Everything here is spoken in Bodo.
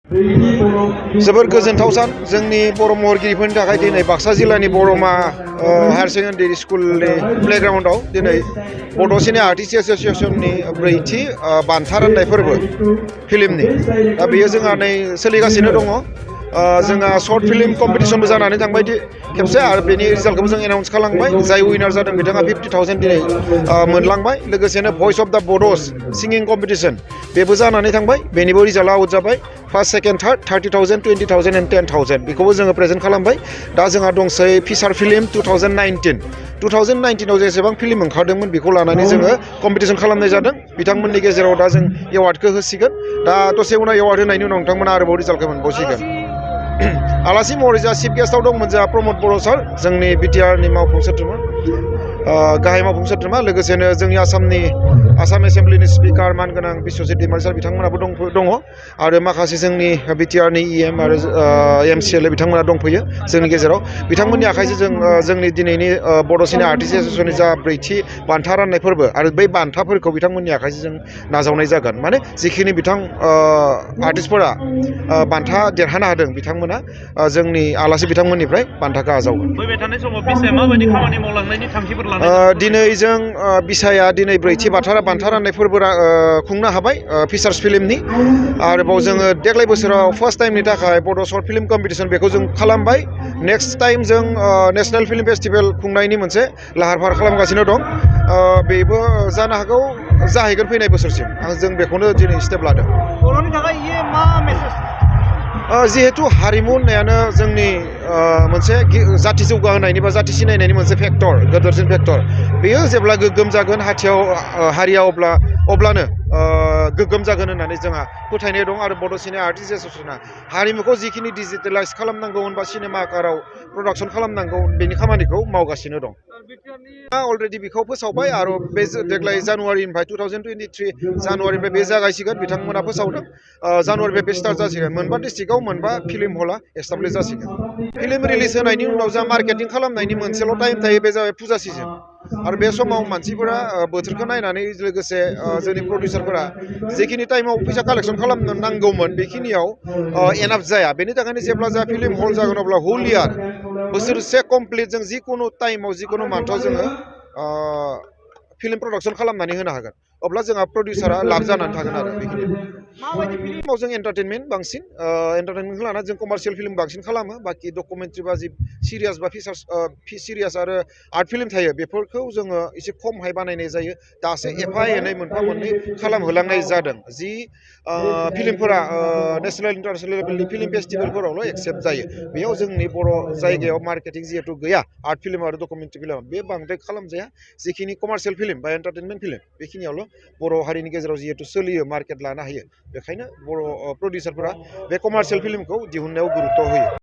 जोबोर गोजोनथाव सान जोंनि बर' महरगिरिफोरनि थाखाय दिनै बाक्सा जिल्लानि बर'मा हायार सेकेन्डारि स्कुलनि प्लेग्राउन्डआव दिनै बड' सिने आर्टिस्ट एस'सिएशननि ब्रैथि बान्था राननाय फोरबो फिल्मनि दा बेयो जोंहा नै सोलिगासिनो दङ। जोंहा सर्ट फिल्म कम्पिटिसनबो जानानै थांबाय खेबसे आरो बेनि रिजाल्टखौबो जों एनाउन्स खालामबाय। जाय उइनार जादों बिथाङा 50,000 दिनै मोनलांबाय। लोगोसेनो भइस of the Bodos singing competition बेबो जानानै थांबाय, बेनिबो रिजाल्टआ आउट जाबाय। फार्स्ट सेकेन्ड थार्ड 30,000 20,000 एन्ड 10,000 बेखौबो जोङो प्रेजेन्ट खालामबाय। दा जोंहा दंसै फिसार फिल्म 2019 आव जेसेबां फिल्म ओंखारदोंमोन बेखौ लानानै जोङो कम्पिटिसन खालामनाय जादों। बिथांमोननि गेजेराव दा जों एवार्डखौ होसिगोन। दा दसे उनाव एवार्ड होनायनि उनाव नोंथांमोना आरोबाव रिजाल्टखौ मोनबावसिगोन। आलासि महरै जोंहा चिफ गेस्टआव दंमोन जोंहा प्रमद बर' सार, जोंनि बिटिआरनि मावफुं सोद्रोमा, गाहाय मावफुं सोद्रोमा। लोगोसेनो जोंनि आसाम एसेम्ब्लिनि स्पिकार मानगोनां बिस्वजित दैमारि सार बिथांमोनाबो दङ आरो माखासे जोंनि बिटिआरनि इएम आरो एमसिएलए बिथांमोना दंफैयो जोंनि गेजेराव। बिथांमोननि आखाइजों जों जोंनि दिनैनि बड' सिने आर्टिस्ट एस'सिएशननि जा ब्रैथि बान्था राननाय फोरबो आरो बै बान्थाफोरखौ बिथांमोननि आखाइजों जों नाजावनाय जागोन। माने जिखिनि बिथां आर्टिस्टफोरा बान्था देरहानो हादों बिथांमोना जोंनि आलासि बिथांमोननिफ्राय बान्थाखौ आजावगोन। फैबाय थानाय समाव बिसाया माबायदि खामानि मावलांनायनि थांखिफोर लानाय? दिनै जों बिसाया दिनै ब्रैथि बान्था राननाय फोरबो खुंनो हाबाय फिसार्स फिल्मनि। आरोबाव जोङो देग्लाय बोसोराव फार्स्ट टाइमनि थाखाय बड' सर्ट फिल्म कम्पिटिसन बेखौ जों खालामबाय। नेक्स्ट टाइम जों नेसनेल फिल्म फेस्टिभेल खुंनायनि मोनसे लाहार फाहार खालामगासिनो दं। बेबो जानो हागौ जाहैगोन फैनाय बोसोरसिम। जों बेखौनो दिनै स्टेप लादों। बर'नि थाखाय इयो मा मेसेज? जिहेतु हारिमु होननायानो जोंनि मोनसे जाथि जौगाहोनायनि बा जाथि सिनायनायनि मोनसे फेक्टर, गोदोरसिन फेक्टर। बेयो जेब्ला गोग्गोम जागोन हारिया अब्लानो गोग्गोम जागोन होननानै जोंहा फोथायनाय दं। आरो बड' सिने आर्टिस्ट एस'सिएशना हारिमुखौ जिखिनि डिजिटेलाइज खालामनांगौ बा सिनेमा आकाराव प्रडाक्सन खालामनांगौ बेनि खामानिखौ मावगासिनो दं। अलरेडि बेखौ फोसावबाय आरो बे देग्लाय जानुवारिनिफ्राय 2023 जानुवारिनिफ्राय बे जागायसिगोन। बिथांमोना फोसावदों जानुवारिनिफ्राय बे स्टार्ट जासिगोन। मोनबा डिस्ट्रिक्टआव मोनबा फिल्म हला एस्टाब्लिश जासिगोन। फिल्म रिलिज होनायनि उनाव जा मार्केटिं खालामनायनि मोनसेल' टाइम थायो, बे जाबाय फुजा सिजोन। आरो बे समाव मानसिफोरा बोथोरखौ नायनानै लोगोसे जोंनि प्रडिउसारफोरा जिखिनि टाइमाव फैसा कालेक्सन खालामनो नांगौमोन बेखिनियाव एनाफ जाया। बेनि थाखायनो जेब्ला जा फिल्म हल जागोन अब्ला हुल इयार बोसोरसे कमप्लिट जों जिकुनु टाइमाव जिकुनु मान्थआव जोङो फिल्म प्रडाक्सन खालामनानै होनो हागोन। अब्ला जोंहा प्रडिउसारा लाब जानानै थागोन आरो बेखिनि। फिल्माव जों एन्टारटेनमेन्ट बांसिन एन्टारटेनमेन्टखौ लाना जों कमार्शियेल फिल्म बांसिन खालामो। बाखि डकुमेन्टारि बा जि सिरियास बा फिसार्स सिरियास आरो आर्ट फिल्म थायो बेफोरखौ जोङो एसे खमहाय बानायनाय जायो। दासो एफा एनै मोनफा मोननै खालामहोलांनाय जादों। जि फिल्मफोरा नेसनेल इन्टारनेसनेल लेभेलनि फिल्म फेस्टिभेलफोरावल' एक्सेप्ट जायो। बेयाव जोंनि बर' जायगायाव मार्केटिं जिहेतु गैया, आर्ट फिल्म आरो डकुमेन्टारि फिल्म बे बांद्राय खालामजाया। जिखिनि कमार्शियेल फिल्म बा एन्टारटेनमेन्ट फिल्म बेखिनियावल' बर' हारिनि गेजेराव जिहेतु सोलियो, मार्केट लानो हायो। बेखायनो बर' प्रडिउसारफोरा बे कमार्शियेल फिल्मखौ दिहुननायाव गुरुत्त' होयो।